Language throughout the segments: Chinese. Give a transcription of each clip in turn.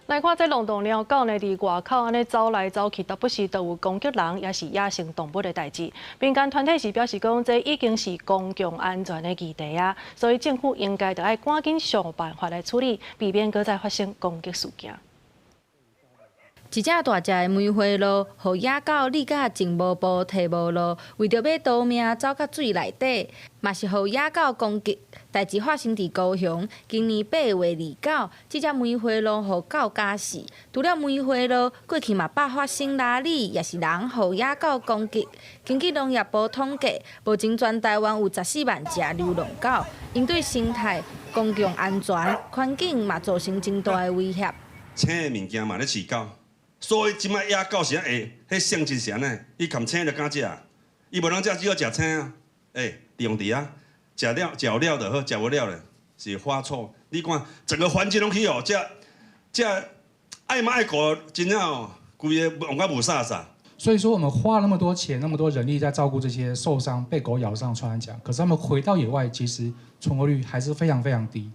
来看这龙洞猫狗呢，伫外口安尼走来走去，倒不时都有攻击人，也是野生动物的代志。民间团体是表示讲，这已经是公共安全的议题啊，所以政府应该得爱赶紧想办法来处理，避免搁再发生攻击事件。 一只大只的梅花鹿，互野狗立甲前无步退无路，为着要逃命走到水内底，嘛是互野狗攻击。代志发生伫高雄，今年8月29，这只梅花鹿互狗咬死。除了梅花鹿，过去嘛捌发生拉里，也是人互野狗攻击。根据农业部统计，目前全台湾有14万只流浪狗，因对生态、公共安全、环境嘛造成真大的威胁。青的物件嘛咧饲狗。 所以即摆野狗是安下，迄性质是安尼，伊含青就敢食，伊无通食只好食青啊。用伫啊，食了就好，食无了咧是发臭。你看整个环境拢去哦，这爱猫爱狗，真正哦，规个往甲无煞煞。所以说，我们花那么多钱、那么多人力在照顾这些受伤、被狗咬伤的穿山甲，可是他们回到野外，其实存活率还是非常非常低。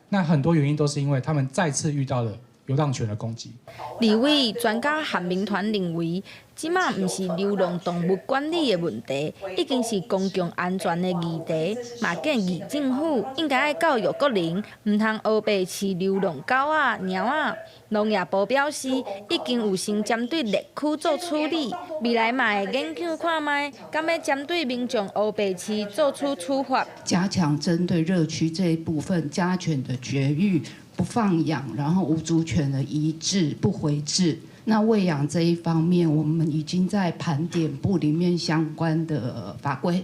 那很多原因都是因为他们再次遇到了 流浪犬的攻击。立委专家韩民团认为，即马毋是流浪动物管理的问题，已经是公共安全的议题。嘛建议政府应该爱教育国人，毋通黑白饲流浪狗仔、猫仔。农业部表示，已经有先针对猎区做处理，未来嘛会研究看卖，敢要针对民众黑白饲做出处罚。加强针对热区这一部分家犬的绝育、 不放养，然后无主犬的移置、不回置。那喂养这一方面，我们已经在盘点部里面相关的法规。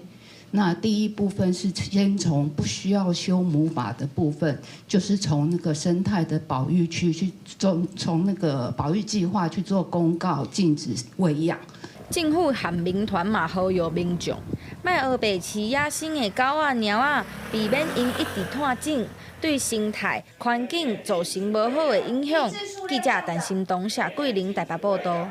那第一部分是先从不需要修母法的部分，就是从那个生态的保育区去从那个保育计划去做公告，禁止喂养。 政府和民团嘛呼吁民众，莫黑白饲野生的狗仔、猫仔，避免因一直探井，对生态环境造成无好的影响。记者陈心东、谢桂玲台北报道。